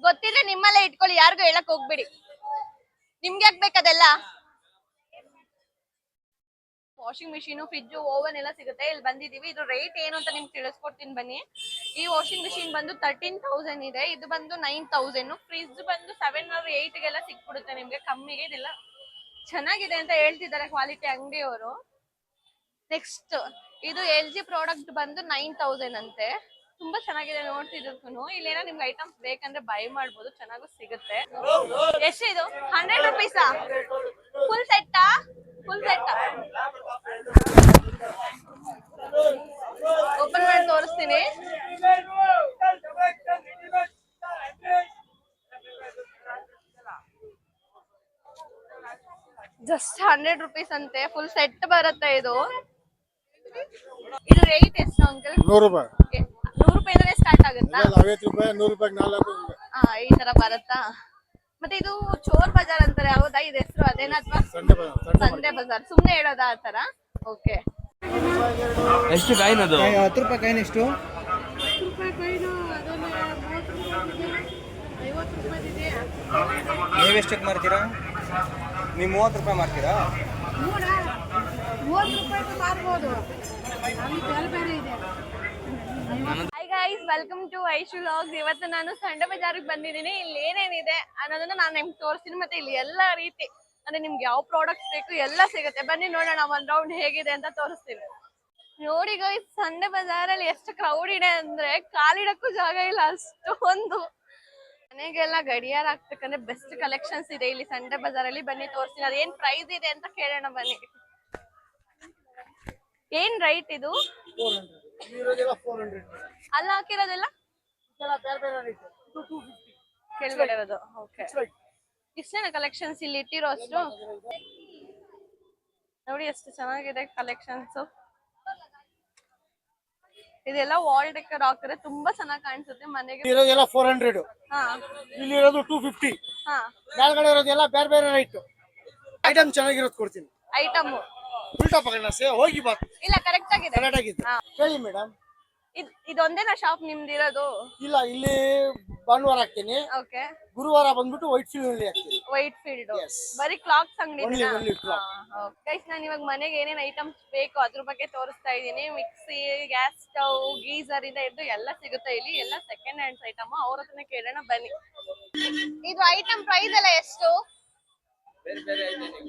ಗೊತ್ತಿದ್ರೆ ನಿಮ್ಮಲ್ಲೇ ಇಟ್ಕೊಳ್ಳಿ, ಯಾರಿಗೂ ಹೇಳಕ್ ಹೋಗ್ಬಿಡಿ. ನಿಮ್ಗೆ ಯಾಕೆ ಬೇಕದೆಲ್ಲ? ವಾಷಿಂಗ್ ಮಿಷಿನ್, ಫ್ರಿಡ್ಜ್, ಓವನ್ ಎಲ್ಲ ಸಿಗುತ್ತೆ. ಇಲ್ಲಿ ಬಂದಿದೀವಿ. ಇದು ರೇಟ್ ಏನು ಅಂತ ನಿಮ್ಗೆ ತಿಳಿಸ್ಕೊಡ್ತೀನಿ ಬನ್ನಿ. ಈ ವಾಷಿಂಗ್ ಮಿಷಿನ್ ಬಂದು 13,000 ಇದೆ. ಇದು ಬಂದು 9,000. ಫ್ರಿಡ್ಜ್ ಬಂದು 7 or 8 ಗೆಲ್ಲ ಸಿಕ್ಬಿಡುತ್ತೆ ನಿಮ್ಗೆ ಕಮ್ಮಿಗೆ. ಇದೆಲ್ಲ ಚೆನ್ನಾಗಿದೆ ಅಂತ ಹೇಳ್ತಿದ್ದಾರೆ ಕ್ವಾಲಿಟಿ ಅಂಗಡಿಯವರು. ನೆಕ್ಸ್ಟ್ ಇದು LG ಪ್ರಾಡಕ್ಟ್ ಬಂದು 9,000 ಅಂತೆ. ತುಂಬಾ ಚೆನ್ನಾಗಿದೆ ನೋಡ್ತಿದ್ರು. ಇಲ್ಲೇನೋ ನಿಮ್ಗೆ ಐಟಮ್ಸ್ ಬೇಕಂದ್ರೆ ಬೈ ಮಾಡ್ಬೋದು, ಚೆನ್ನಾಗೂ ಸಿಗುತ್ತೆ. ಎಷ್ಟು ಇದು? 100 ರೂಪೀಸಾ? ಫುಲ್ ಸೆಟ್ಟಾ? ಫುಲ್ ಸೆಟ್ ಓಪನ್ ಮಾಡಿ ತೋರಿಸ್ತೀನಿ. ಜಸ್ಟ್ 100 ರೂಪೀಸ್ ಅಂತೆ. ಫುಲ್ ಸೆಟ್ ಬರುತ್ತೆ ಇದು. ಇದು ರೇಟ್ ಎಷ್ಟು ಅಂಕಲ್? 100 ರೂಪಾಯಿ. 100 ರೂಪಾಯಿಂದಲೇ ಸ್ಟಾರ್ಟ್ ಆಗುತ್ತಾ? 50 ರೂಪಾಯಿ, 100 ರೂಪಾಯಿ 4. ಈ ತರ ಬರುತ್ತಾ? ಮತ್ತೆ ಇದು ಚೋರ್ ಬಜಾರ್ ಅಂತಾರೆ, ಹೌದಾ? ಇದು ಹೆಸರು ಅದೇನಾ ಅಥವಾ ಸಂಡೆ ಬಜಾರ್? ಸುಮ್ನೆ ಹೇಳೋದಾ ಆ ತರ? ಓಕೆ. ಎಷ್ಟು ಕಾಯಿನ್ ಅದು? 10 ರೂಪಾಯಿ ಕಾಯಿನ್ ಎಷ್ಟು? 10 ರೂಪಾಯಿ ಕಾಯಿನು ಅದನ್ನ 50 ರೂಪಾಯಿ ಇದೆ. ನೀವು ಎಷ್ಟಕ್ಕೆ ಮಾರ್ತೀರಾ? ನೀವು 30 ರೂಪಾಯಿ ಮಾರ್ತೀರಾ? 30 ರೂಪಾಯಿ ಮಾರ್ಬೋದು. ಅಲ್ಲಿ ಬೇರೆ ಬೇರೆ ಇದೆ. Hi guys, welcome to Aishu vlogs. ಇವತ್ತು ನಾನು ಸಂಡೆ ಬಜಾರಿಗೆ ಬಂದಿದ್ದೀನಿ. ಇಲ್ಲಿ ಏನೇನಿದೆ ಅನ್ನೋದನ್ನ ನಾನು ನಿಮ್ಗೆ ತೋರಿಸ್ತೀನಿ. ಮತ್ತೆ ಇಲ್ಲಿ ಎಲ್ಲ ರೀತಿ ಅಂದ್ರೆ ನಿಮ್ಗೆ ಯಾವ ಪ್ರಾಡಕ್ಟ್ಸ್ ಬೇಕು ಎಲ್ಲ ಸಿಗುತ್ತೆ. ಬನ್ನಿ ನೋಡೋಣ ಒಂದ್ ರೌಂಡ್ ಹೇಗಿದೆ ಅಂತ ತೋರಿಸ್ತೀನಿ. ನೋಡಿ ಗೈಸ್, ಸಂಡೆ ಬಜಾರಲ್ಲಿ ಎಷ್ಟು ಕ್ರೌಡ್ ಇದೆ ಅಂದ್ರೆ ಕಾಲಿಡಕ್ಕೂ ಜಾಗ ಇಲ್ಲ, ಅಷ್ಟೊಂದು. ಮನೆಗೆಲ್ಲ ಗಡಿಯಾರ ಹಾಕ್ಬೇಕಂದ್ರೆ ಬೆಸ್ಟ್ ಕಲೆಕ್ಷನ್ಸ್ ಇದೆ ಇಲ್ಲಿ ಸಂಡೆ ಬಜಾರಲ್ಲಿ. ಬನ್ನಿ ತೋರಿಸ್ತೀನಿ. ಅದೇನ್ ಪ್ರೈಸ್ ಇದೆ ಅಂತ ಕೇಳೋಣ ಬನ್ನಿ. ಏನ್ ರೈಟ್ ಇದು? 400. ಅಲ್ಲ ಹಾಕಿರೋದೆಲ್ಲ ಕೆಳಗಡೆ ಇರೋದು. ಓಕೆ, ಇಷ್ಟೇನ ಕಲೆಕ್ಷನ್ಸ್ ಇಲ್ಲಿ ಇಟ್ಟಿರೋ ಅಷ್ಟು? ನೋಡಿ ಎಷ್ಟು ಚೆನ್ನಾಗಿದೆ ಕಲೆಕ್ಷನ್ಸ್. ಇದೆಲ್ಲ ವಾಲ್ ಡೆಕೋರ್ ಹಾಕಿದ್ರೆ ತುಂಬಾ ಚೆನ್ನಾಗಿ ಕಾಣಿಸುತ್ತೆ ಮನೆಗೆ. ಇರೋದೆಲ್ಲ 400. ಇಲ್ಲಿ ಇರೋದು 250. ಮೇಲ್ಗಡೆ ಇರೋದೆಲ್ಲ ಬೇರೆ ಬೇರೆ ರೈಟ್. ಐಟಮ್ ಚೆನ್ನಾಗಿರೋದು ಕೊಡ್ತೀನಿ. ಐಟಮ್ ಉಲ್ಟಾ ಪಕಡ ಹೋಗಿ ಬಾ. ಇಲ್ಲ, ಕರೆಕ್ಟ್ ಆಗಿದೆ. ಕರೆಕ್ಟ್ ಆಗಿದೆ. ಹೇಳಿ ಮೇಡಮ್. ಇದೊಂದೇನಾ ಶಾಪ್ ನಿಮ್ದಿರೋದು? ಇಲ್ಲ, ಇಲ್ಲಿ ಭಾನುವಾರ ಹಾಕ್ತೀನಿ. ಓಕೆ. ಗುರುವಾರ ಬಂದ್ಬಿಟ್ಟು ವೈಟ್ ಫೀಲ್ಡ್ ಅಲ್ಲಿ ಹಾಕ್ತೀನಿ. ವೈಟ್ ಫೀಲ್ಡ್ ಬರೀ ಕ್ಲಾಕ್ಸ್ ಅಂಗಡಿ. ಗೈಸ್, ನಾನು ಇವಾಗ ಮನೆಗೆ ಏನೇನ್ ಐಟಮ್ಸ್ ಬೇಕು ಅದ್ರ ಬಗ್ಗೆ ತೋರಿಸ್ತಾ ಇದ್ದೀನಿ. ಮಿಕ್ಸಿ, ಗ್ಯಾಸ್ ಸ್ಟವ್, ಗೀಸರ್ ಇಂದ ಹಿಡಿದು ಎಲ್ಲ ಸಿಗುತ್ತೆ ಇಲ್ಲಿ. ಎಲ್ಲ ಸೆಕೆಂಡ್ ಹ್ಯಾಂಡ್ಸ್ ಐಟಮ್. ಅವ್ರ ಹತ್ರನೇ ಕೇಳೋಣ ಬನ್ನಿ. ಇದು ಐಟಮ್ ಪ್ರೈಸ್ ಎಲ್ಲ ಎಷ್ಟು?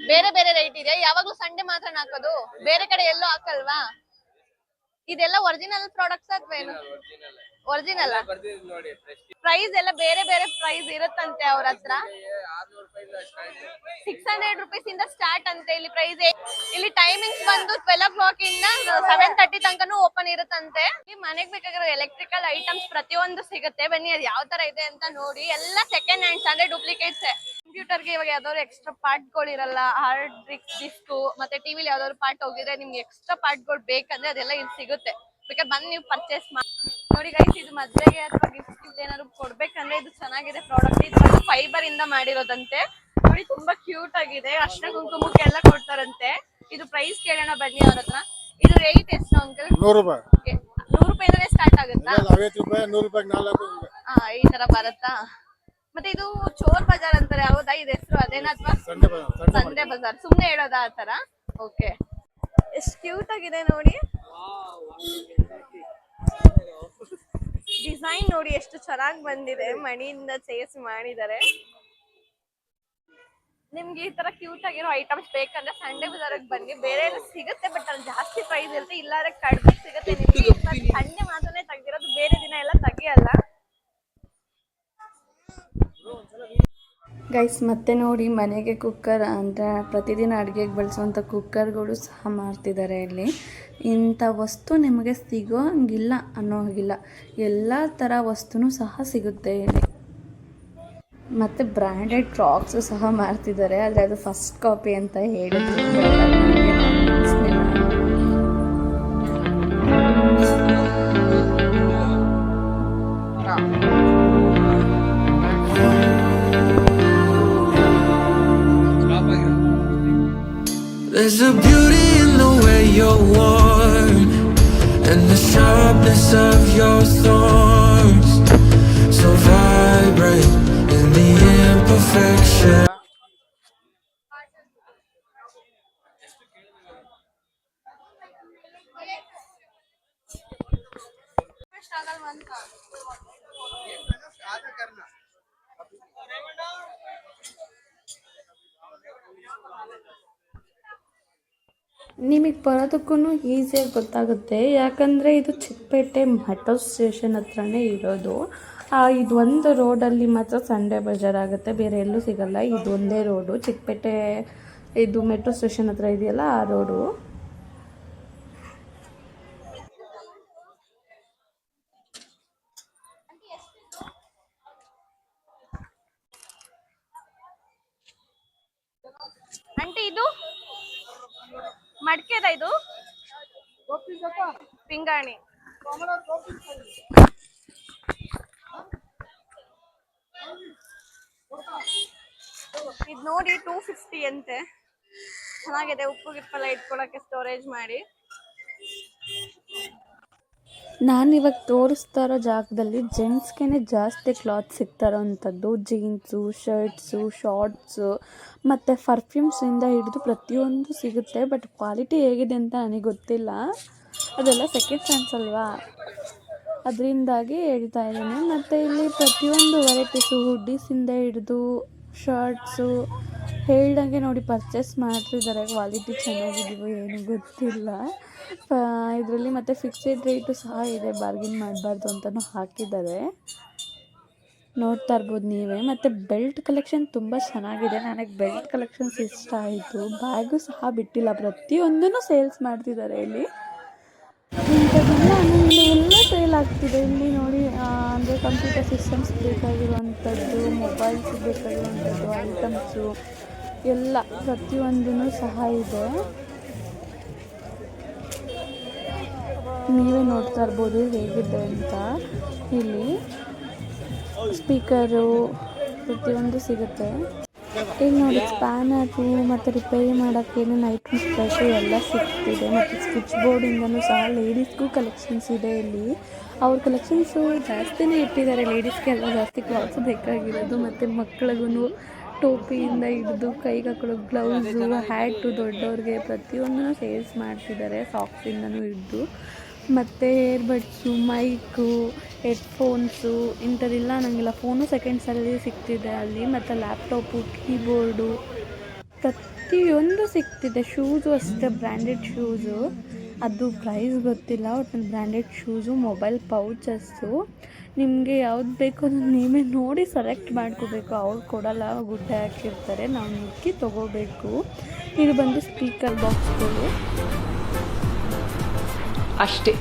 ಬೇರೆ ಬೇರೆ ರೈಟ್ ಇದೆ. ಯಾವಾಗ್ಲೂ ಸಂಡೆ ಮಾತ್ರ ಹಾಕೋದು, ಬೇರೆ ಕಡೆ ಎಲ್ಲೂ ಹಾಕಲ್ವಾ? ಇದೆಲ್ಲ ಒರಿಜಿನಲ್ ಪ್ರಾಡಕ್ಟ್ಸ್ ಅಥವಾ ಏನು? ಒರಿಜಿನಲ್. ಪ್ರೈಸ್ ಎಲ್ಲ ಬೇರೆ ಬೇರೆ ಪ್ರೈಸ್ ಇರುತ್ತಂತೆ ಅವ್ರ ಹತ್ರ. 600 ರೂಪೀಸ್ ಇಂದ ಸ್ಟಾರ್ಟ್ ಅಂತೆ ಇಲ್ಲಿ ಪ್ರೈಸ್. ಇಲ್ಲಿ ಟೈಮಿಂಗ್ಸ್ ಬಂದು 12 o'clock ಇಂದ 7:30 ತನಕನೂ ಓಪನ್ ಇರುತ್ತಂತೆ. ಇಲ್ಲಿ ಮನೆಗೆ ಬೇಕಾಗಿರೋ ಎಲೆಕ್ಟ್ರಿಕಲ್ ಐಟಮ್ಸ್ ಪ್ರತಿಯೊಂದು ಸಿಗುತ್ತೆ. ಬನ್ನಿ ಅದು ಯಾವ ತರ ಇದೆ ಅಂತ ನೋಡಿ. ಎಲ್ಲ ಸೆಕೆಂಡ್ ಹ್ಯಾಂಡ್ಸ್ ಅಂದ್ರೆ ಡೂಪ್ಲಿಕೇಟ್ಸ್. ಕಂಪ್ಯೂಟರ್ಗೆ ಇವಾಗ ಯಾವ್ದಾದ್ರು ಎಕ್ಸ್ಟ್ರಾ ಪಾರ್ಟ್ಗಳು ಇರಲ್ಲ, ಹಾರ್ಡ್ ಡಿಸ್ಕ್ ಮತ್ತೆ ಟಿವಿಲಿ ಯಾವ್ದಾದ್ರು ಪಾರ್ಟ್ ಹೋಗಿದ್ರೆ ನಿಮ್ಗೆ ಎಕ್ಸ್ಟ್ರಾ ಪಾರ್ಟ್ಗಳು ಬೇಕಂದ್ರೆ ಅದೆಲ್ಲ ಇಲ್ಲಿ ಸಿಗುತ್ತೆ. ಬೇಕಾದ್ರೆ ಬಂದು ನೀವು ಪರ್ಚೇಸ್ ಮಾಡಿ. ನೋಡಿ ಗೈಸ್, ಇದು ಮದ್ವೆಗೆ ಅಥವಾ ಗಿಫ್ಟ್ ಏನಾದ್ರು ಕೊಡ್ಬೇಕಂದ್ರೆ ಇದು ಚೆನ್ನಾಗಿದೆ ಪ್ರಾಡಕ್ಟ್. ಇದು ಬಂದು ಫೈಬರ್ ಇಂದ ಮಾಡಿರೋದಂತೆ. ನೋಡಿ ತುಂಬಾ ಕ್ಯೂಟ್ ಆಗಿದೆ. ಅರ್ಶಿನ ಕುಂಕುಮಕ್ಕೆ ಎಲ್ಲ ಕೊಡ್ತಾರಂತೆ. ಇದು ಪ್ರೈಸ್ ಕೇಳೋಣ ಬನ್ನಿ ಅವ್ರ ಹತ್ರ. ಇದು ರೇಟ್ ಎಷ್ಟು ಅಂಕಲ್? 100 ರೂಪಾಯಿ. 100 ರೂಪಾಯಿಂದಲೇ ಸ್ಟಾರ್ಟ್ ಆಗುತ್ತಾ? 50 ರೂಪಾಯಿ, 100 ರೂಪಾಯಿ 4. ಈ ತರ ಬರುತ್ತಾ? ಮತ್ತೆ ಇದು ಚೋರ್ ಬಜಾರ್ ಅಂತಾರೆ, ಹೌದಾ? ಇದು ಹೆಸರು ಅದೇನಾ ಅಥವಾ ಸಂಡೆ ಬಜಾರ್? ಸುಮ್ನೆ ಹೇಳೋದಾ ಆ ತರ? ಓಕೆ. ಎಷ್ಟು ಕ್ಯೂಟ್ ಆಗಿದೆ ನೋಡಿ. ಡಿಸೈನ್ ನೋಡಿ ಎಷ್ಟು ಚೆನ್ನಾಗಿ ಬಂದಿದೆ. ಮಣಿಯಿಂದ ಸೇರಿಸಿ ಮಾಡಿದ್ದಾರೆ. ನಿಮ್ಗೆ ಈ ತರ ಕ್ಯೂಟ್ ಆಗಿರೋ ಐಟಮ್ಸ್ ಬೇಕಂದ್ರೆ ಸಂಡೆ ಬಜಾರ್ಗೆ ಬನ್ನಿ. ಬೇರೆ ಎಲ್ಲ ಸಿಗುತ್ತೆ, ಬಟ್ ಅಲ್ಲಿ ಜಾಸ್ತಿ ಪ್ರೈಸ್ ಇರುತ್ತೆ. ಇಲ್ಲಾದ್ರೆ ಕಡಿಮೆ ಸಿಗುತ್ತೆ ನಿಮ್ಗೆ. ಸಂಡೆ ಮಾತ್ರನೇ ತೆಗ್ದಿರೋದು, ಬೇರೆ ದಿನ ಎಲ್ಲ ತೆಗಿಯಲ್ಲ. ಗೈಸ್, ಮತ್ತೆ ನೋಡಿ ಮನೆಗೆ ಕುಕ್ಕರ್ ಅಂದರೆ ಪ್ರತಿದಿನ ಅಡುಗೆಗೆ ಬಳಸುವಂಥ ಕುಕ್ಕರ್ಗಳು ಸಹ ಮಾರ್ತಿದ್ದಾರೆ ಇಲ್ಲಿ. ಇಂಥ ವಸ್ತು ನಿಮಗೆ ಸಿಗೋ ಹಂಗಿಲ್ಲ ಅನ್ನೋ ಹಾಗಿಲ್ಲ, ಎಲ್ಲ ಥರ ವಸ್ತುನೂ ಸಹ ಸಿಗುತ್ತೆ ಇಲ್ಲಿ. ಮತ್ತು ಬ್ರ್ಯಾಂಡೆಡ್ ಕ್ರಾಕ್ಸು ಸಹ ಮಾರ್ತಿದ್ದಾರೆ. ಆದರೆ ಅದು ಫಸ್ಟ್ ಕಾಪಿ ಅಂತ ಹೇಳಿದ್ರು. There's a beauty in the way you're warm and the sharpness of your thorns, so vibrant. ನಿಮಗೆ ಬರೋದಕ್ಕೂ ಈಸಿಯಾಗಿ ಗೊತ್ತಾಗುತ್ತೆ, ಯಾಕಂದರೆ ಇದು ಚಿಕ್ಕಪೇಟೆ ಮೆಟ್ರೋ ಸ್ಟೇಷನ್ ಹತ್ರನೇ ಇರೋದು. ಇದು ಒಂದು ರೋಡಲ್ಲಿ ಮಾತ್ರ ಸಂಡೇ ಬಜಾರ್ ಆಗುತ್ತೆ, ಬೇರೆ ಎಲ್ಲೂ ಸಿಗಲ್ಲ. ಇದು ಒಂದೇ ರೋಡು, ಚಿಕ್ಕಪೇಟೆ ಇದು ಮೆಟ್ರೋ ಸ್ಟೇಷನ್ ಹತ್ರ ಇದೆಯಲ್ಲ ಆ ರೋಡು. ಆಂಟಿ ಇದು ಮಡ್ಕೆದ ಇದು ಪಿಂಗಾಣಿ. ಇದು ನೋಡಿ 250 ಅಂತೆ. ಚೆನ್ನಾಗಿದೆ, ಉಪ್ಪು ಗಿಪ್ಪೆಲ್ಲ ಇಟ್ಕೊಳಕ್ಕೆ ಸ್ಟೋರೇಜ್ ಮಾಡಿ. ನಾನಿವಾಗ ತೋರಿಸ್ತಾ ಇರೋ ಜಾಗದಲ್ಲಿ ಜೆಂಟ್ಸ್ಗೆ ಜಾಸ್ತಿ ಕ್ಲಾತ್ ಸಿಗ್ತಾರೋವಂಥದ್ದು. ಜೀನ್ಸು, ಶರ್ಟ್ಸು, ಶಾರ್ಟ್ಸು ಮತ್ತು ಪರ್ಫ್ಯೂಮ್ಸಿಂದ ಹಿಡಿದು ಪ್ರತಿಯೊಂದು ಸಿಗುತ್ತೆ. ಬಟ್ ಕ್ವಾಲಿಟಿ ಹೇಗಿದೆ ಅಂತ ನನಗೆ ಗೊತ್ತಿಲ್ಲ, ಅದೆಲ್ಲ ಸೆಕೆಂಡ್ ಹ್ಯಾಂಡ್ಸ್ ಅಲ್ವಾ, ಅದರಿಂದಾಗಿ ಹೇಳ್ತಾ ಇದ್ದೀನಿ. ಮತ್ತು ಇಲ್ಲಿ ಪ್ರತಿಯೊಂದು ವೆರೈಟೀಸು, ಹುಡ್ಡೀಸಿಂದ ಹಿಡಿದು ಶರ್ಟ್ಸು ಹೇಳ್ದಂಗೆ ನೋಡಿ ಪರ್ಚೇಸ್ ಮಾಡ್ತಿದ್ದಾರೆ. ಕ್ವಾಲಿಟಿ ಚೆನ್ನಾಗಿದೆಯೋ ಏನೂ ಗೊತ್ತಿಲ್ಲ ಇದರಲ್ಲಿ. ಮತ್ತು ಫಿಕ್ಸೆಡ್ ರೇಟು ಸಹ ಇದೆ, ಬಾರ್ಗಿನ್ ಮಾಡಬಾರ್ದು ಅಂತಲೂ ಹಾಕಿದ್ದಾರೆ, ನೋಡ್ತಾ ಇರ್ಬೋದು ನೀವೇ. ಮತ್ತು ಬೆಲ್ಟ್ ಕಲೆಕ್ಷನ್ ತುಂಬ ಚೆನ್ನಾಗಿದೆ, ನನಗೆ ಬೆಲ್ಟ್ ಕಲೆಕ್ಷನ್ಸ್ ಇಷ್ಟ ಆಯಿತು. ಬ್ಯಾಗು ಸಹ ಬಿಟ್ಟಿಲ್ಲ, ಪ್ರತಿಯೊಂದೂ ಸೇಲ್ಸ್ ಮಾಡ್ತಿದ್ದಾರೆ ಇಲ್ಲಿ. ಇಂಥದ್ದೆಲ್ಲ ಇಲ್ಲಿ ಎಲ್ಲ ಸೇಲ್ ಆಗ್ತಿದೆ ಇಲ್ಲಿ ನೋಡಿ. ಅಂದರೆ ಕಂಪ್ಯೂಟರ್ ಸಿಸ್ಟಮ್ಸ್ ಬೇಕಾಗಿರುವಂಥದ್ದು, ಮೊಬೈಲ್ಸ್ ಬೇಕಾಗಿರುವಂಥದ್ದು ಐಟಮ್ಸು ಎಲ್ಲ ಪ್ರತಿಯೊಂದೂ ಸಹ ಇದೆ. ನೀವೇ ನೋಡ್ತಾ ಇರ್ಬೋದು ಹೇಗಿದೆ ಅಂತ. ಇಲ್ಲಿ ಸ್ಪೀಕರು ಪ್ರತಿಯೊಂದು ಸಿಗುತ್ತೆ. ಇಲ್ಲಿ ನೋಡಿ ಸ್ಪ್ಯಾನರು ಮತ್ತು ರಿಪೇರಿ ಮಾಡೋಕ್ಕೆ ಏನೇನು ಐಟಮ್ಸ್ ಬೇಕು ಎಲ್ಲ ಸಿಗ್ತಿದೆ. ಮತ್ತು ಸ್ವಿಚ್ ಬೋರ್ಡಿಂದನೂ ಸಹ ಲೇಡೀಸ್ಗೂ ಕಲೆಕ್ಷನ್ಸ್ ಇದೆ ಇಲ್ಲಿ. ಅವ್ರ ಕಲೆಕ್ಷನ್ಸು ಜಾಸ್ತಿನೇ ಇಟ್ಟಿದ್ದಾರೆ, ಲೇಡೀಸ್ಗೆಲ್ಲ ಜಾಸ್ತಿ ಕ್ಲಾತ್ಸ್ ಬೇಕಾಗಿರೋದು. ಮತ್ತು ಮಕ್ಳಿಗೂ ಟೋಪಿಯಿಂದ ಹಿಡಿದು ಕೈಗೆ ಹಾಕೊಳ್ಳೋ ಗ್ಲೌಸು, ಹ್ಯಾಟು ದೊಡ್ಡವ್ರಿಗೆ ಪ್ರತಿಯೊಂದೂ ಸೇಲ್ಸ್ ಮಾಡ್ತಿದ್ದಾರೆ, ಸಾಕ್ಸಿಂದನೂ ಹಿಡಿದು. ಮತ್ತು ಏರ್ಬಡ್ಸು, ಮೈಕು, ಹೆಡ್ಫೋನ್ಸು ಇಂಥದ್ದಿಲ್ಲ ನನಗೆಲ್ಲ. ಫೋನು ಸೆಕೆಂಡ್ಸಲ್ಲಿ ಸಿಗ್ತಿದೆ ಅಲ್ಲಿ. ಮತ್ತು ಲ್ಯಾಪ್ಟಾಪು, ಕೀಬೋರ್ಡು ಪ್ರತಿಯೊಂದು ಸಿಗ್ತಿದೆ. ಶೂಸು ಅಷ್ಟೇ, ಬ್ರ್ಯಾಂಡೆಡ್ ಶೂಸು, ಅದು ಪ್ರೈಸ್ ಗೊತ್ತಿಲ್ಲ, ಒಟ್ಟು ಬ್ರ್ಯಾಂಡೆಡ್ ಶೂಸು, ಮೊಬೈಲ್ ಪೌಚಸ್ಸು. ನಿಮಗೆ ಯಾವ್ದು ಬೇಕು ಅದನ್ನು ನೀವೇ ನೋಡಿ ಸೆಲೆಕ್ಟ್ ಮಾಡ್ಕೋಬೇಕು, ಅವ್ರು ಕೊಡಲ್ಲ, ಗುಡ್ಡೆ ಹಾಕಿರ್ತಾರೆ, ನಾವು ನುಗ್ಗಿ ತೊಗೋಬೇಕು. ಇದು ಬಂದು ಸ್ಪೀಕರ್ ಬಾಕ್ಸ್ಗಳು ಅಷ್ಟೇ.